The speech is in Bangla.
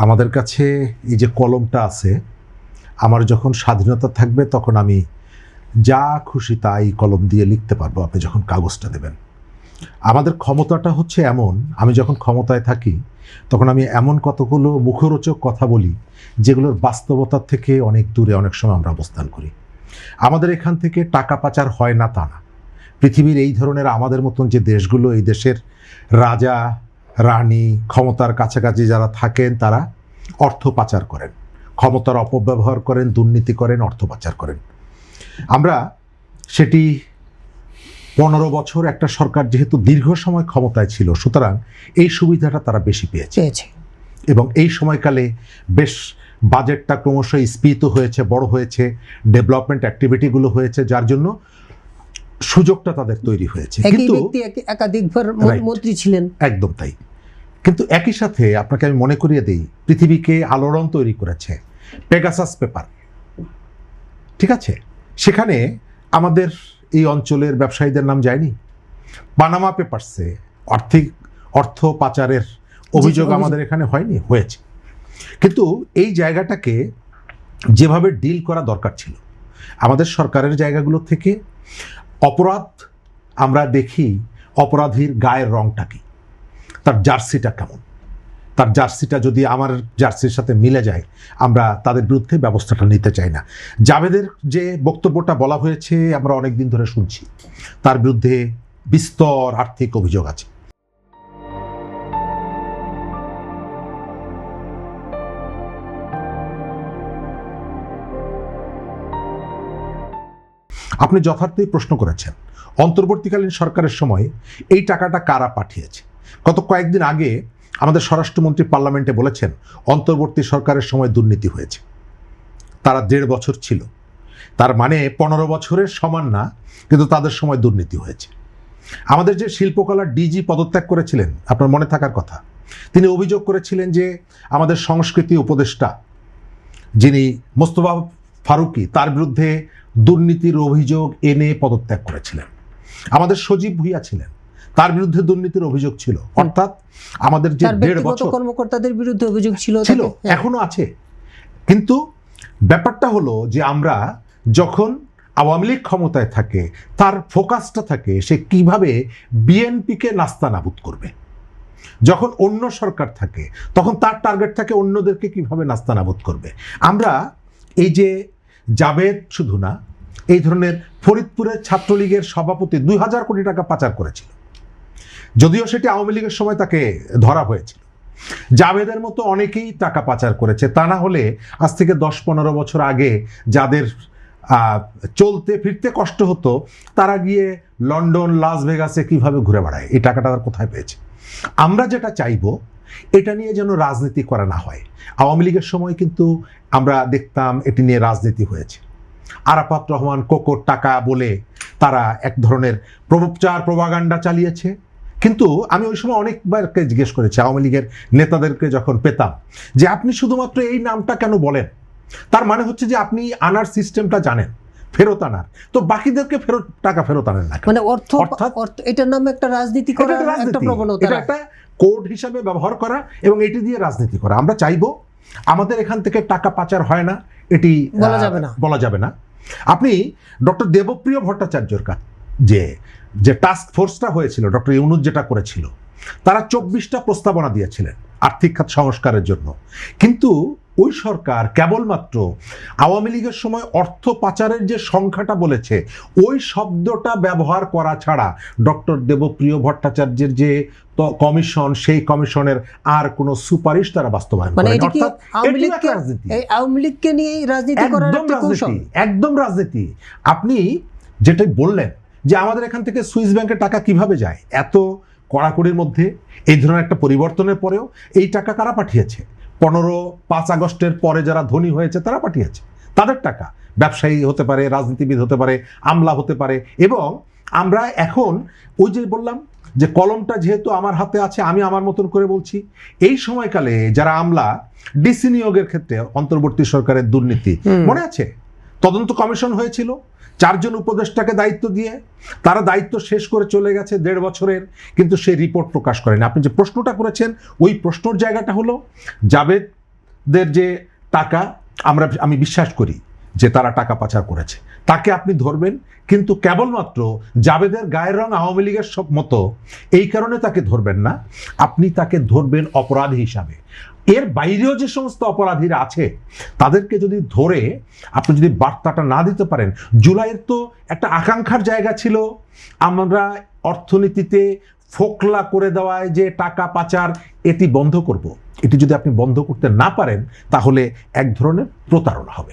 আমাদের কাছে এই যে কলমটা আছে, আমার যখন স্বাধীনতা থাকবে তখন আমি যা খুশি তাই কলম দিয়ে লিখতে পারবো আপনি যখন কাগজটা দেবেন। আমাদের ক্ষমতাটা হচ্ছে এমন, আমি যখন ক্ষমতায় থাকি তখন আমি এমন কতগুলো মুখরোচক কথা বলি যেগুলোর বাস্তবতার থেকে অনেক দূরে অনেক সময় আমরা অবস্থান করি। আমাদের এখান থেকে টাকা পাচার হয় না তা না। পৃথিবীর এই ধরনের আমাদের মতন যে দেশগুলো, এই দেশের রাজা রানী ক্ষমতার কাছাকাছি যারা থাকেন তারা অর্থ পাচার করেন, ক্ষমতার অপব্যবহার করেন, দুর্নীতি করেন, অর্থ পাচার করেন। আমরা সেটি 15 বছর একটা সরকার যেহেতু দীর্ঘ সময় ক্ষমতায় ছিল, সুতরাং এই সুবিধাটা তারা বেশি পেয়েছে এবং এই সময়কালে বেশ বাজেটটা ক্রমশ স্ফীত হয়েছে, বড় হয়েছে, ডেভেলপমেন্ট অ্যাক্টিভিটিগুলো হয়েছে, যার জন্য সুযোগটা তাদের তৈরি হয়েছে। কিন্তু একাধিকবার মন্ত্রী ছিলেন, একদম তাই। কিন্তু একই সাথে আপনাকে আমি মনে করিয়ে দিই, পৃথিবীকে আলোড়ন তৈরি করেছে পেগাসাস পেপার, ঠিক আছে? সেখানে আমাদের এই অঞ্চলের ব্যবসায়ীদের নাম যায়নি। পানামা পেপারসে অর্থ পাচারের অভিযোগ আমাদের এখানে হয়নি, হয়েছে। কিন্তু এই জায়গাটাকে যেভাবে ডিল করা দরকার ছিল, আমাদের সরকারের জায়গাগুলো থেকে অপরাধ আমরা দেখি অপরাধীর গায়ের রংটা কি, তার জার্সিটা কেমন, তার জার্সিটা যদি আমার জার্সির সাথে মিলে যায় আমরা তাদের বিরুদ্ধে ব্যবস্থাটা নিতে চাই না। জাভেদের যে বক্তব্যটা বলা হয়েছে আমরা অনেক দিন ধরে শুনছি, তার বিরুদ্ধে বিস্তর আর্থিক অভিযোগ আছে। আপনি যথার্থই প্রশ্ন করেছেন, অন্তর্বর্তীকালীন সরকারের সময় এই টাকাটা কারা পাঠিয়েছে। গত কয়েকদিন আগে আমাদের স্বরাষ্ট্রমন্ত্রী পার্লামেন্টে বলেছেন অন্তর্বর্তী সরকারের সময় দুর্নীতি হয়েছে। তারা 1.5 বছর ছিল, তার মানে 15 বছরের সমান না, কিন্তু তাদের সময় দুর্নীতি হয়েছে। আমাদের যে শিল্পকলার ডিজি পদত্যাগ করেছিলেন, আপনার মনে থাকার কথা, তিনি অভিযোগ করেছিলেন যে আমাদের সংস্কৃতি উপদেষ্টা যিনি মোস্তফা ফারুকী, তার বিরুদ্ধে দুর্নীতির অভিযোগ এনে পদত্যাগ করেছিলেন। আমাদের সজীব ভুইয়া ছিলেন, তার বিরুদ্ধে দুর্নীতির অভিযোগ ছিল। অর্থাৎ আমাদের যে 1.5 বছর কর্মকর্তাদের বিরুদ্ধে অভিযোগ ছিল, এখনো আছে। কিন্তু ব্যাপারটা হলো যে আমরা যখন আওয়ামী লীগ ক্ষমতায় থাকে তার ফোকাসটা থাকে সে কিভাবে বিএনপিকে নাস্তানাবুদ করবে। যখন অন্য সরকার থাকে তখন তার টার্গেট থাকে অন্যদেরকে কিভাবে নাস্তানাবুদ করবে। আমরা এই যে জাভেদ শুধু না, এই ধরনের ফরিদপুরের ছাত্রলীগের সভাপতি 2000 কোটি টাকা পাচার করেছিল, যদিও সেটি আওয়ামী লীগের সময় তাকে ধরা হয়েছিল। জাভেদের মতো অনেকেই টাকা পাচার করেছে, তা না হলে আজ থেকে 10-15 বছর আগে যাদের চলতে ফিরতে কষ্ট হতো তারা গিয়ে লন্ডন লাস ভেগাসে কিভাবে ঘুরে বেড়ায়, এই টাকাটা তারা কোথায় পেয়েছে। আমরা যেটা চাইবো এটা নিয়ে যেন রাজনীতি করা না হয়। আওয়ামী লীগের সময় কিন্তু আমরা দেখতাম এটি নিয়ে রাজনীতি হয়েছে। আরাফাত রহমান কোকোর টাকা বলে তারা এক ধরনের প্রোপাগান্ডা চালিয়েছে। কিন্তু আমি ওই সময় অনেকবারকে জিজ্ঞেস করেছি আওয়ামী লীগের নেতাদেরকে যখন পেতাম যে আপনি শুধুমাত্র এই নামটা কেন বলেন, তার মানে হচ্ছে যে আপনি আনার সিস্টেমটা জানেন, ফেরত আনার, তো বাকিদেরকে টাকা ফেরত আনেন না, মানে অর্থাৎ এটার নামে একটা রাজনীতি করা, একটা প্রবণতা, এটা একটা কোড হিসাবে ব্যবহার করা এবং এটি দিয়ে রাজনীতি করা। আমরা চাইবো আমাদের এখান থেকে টাকা পাচার হয় না, এটি বলা যাবে না। আপনি ডক্টর দেবপ্রিয় ভট্টাচার্যর কাছে যে টাস্ক ফোর্সটা হয়েছিল, ডক্টর ইউনূস যেটা করেছিল, তারা 24টা প্রস্তাবনা দিয়েছিলেন আর্থিক খাত সংস্কারের জন্য। কিন্তু ওই সরকার কেবলমাত্র আওয়ামী লীগের সময় অর্থ পাচারের যে সংখ্যাটা বলেছে ওই শব্দটা ব্যবহার করা ছাড়া ডক্টর দেবপ্রিয় ভট্টাচার্যের যে কমিশন, সেই কমিশনের আর কোনো সুপারিশ তারা বাস্তবায়ন করেনি। অর্থাৎ আওয়ামী লীগকে নিয়ে রাজনীতি করার একটা কৌশল, একদম রাজনীতি। আপনি যেটাই বললেন যে আমাদের এখান থেকে সুইস ব্যাংকে টাকা কিভাবে যায়, এত কড়াকড়ির মধ্যে এই ধরনের একটা পরিবর্তনের পরেও এই টাকা কারা পাঠিয়েছে? 5 আগস্টের পরে যারা ধনী হয়েছে তারা পাঠিয়েছে তাদের টাকা। ব্যবসায়ী হতে পারে, রাজনীতিবিদ হতে পারে, আমলা হতে পারে। এবং আমরা এখন ওই যে বললাম যে কলমটা যেহেতু আমার হাতে আছে, আমি আমার মতন করে বলছি। এই সময়কালে যারা আমলা, ডিসি নিয়োগের ক্ষেত্রে অন্তর্বর্তী সরকারের দুর্নীতি মনে আছে, তদন্ত কমিশন হয়েছিল, 4 জন উপদেষ্টাকে দায়িত্ব দিয়ে তারা দায়িত্ব শেষ করে চলে গেছে 1.5 বছরের, কিন্তু সেই রিপোর্ট প্রকাশ করেনি। আপনি যে প্রশ্নটা করেছেন ওই প্রশ্নের জায়গাটা হলো জাভেদ জাবেদদের যে টাকা আমি বিশ্বাস করি যে তারা টাকা পাচার করেছে, তাকে আপনি ধরবেন, কিন্তু কেবলমাত্র জাবেদের গায়ের রং আওয়ামী লীগের সব মতো এই কারণে তাকে ধরবেন না, আপনি তাকে ধরবেন অপরাধী হিসাবে। এর বাইরেও যে সমস্ত অপরাধীরা আছে তাদেরকে যদি ধরে আপনি যদি বার্তাটা না দিতে পারেন, জুলাইয়ের তো একটা আকাঙ্ক্ষার জায়গা ছিল আমরা অর্থনীতিতে ফোকলা করে দেওয়ায় যে টাকা পাচার এটি বন্ধ করব, এটি যদি আপনি বন্ধ করতে না পারেন তাহলে এক ধরনের প্রতারণা হবে।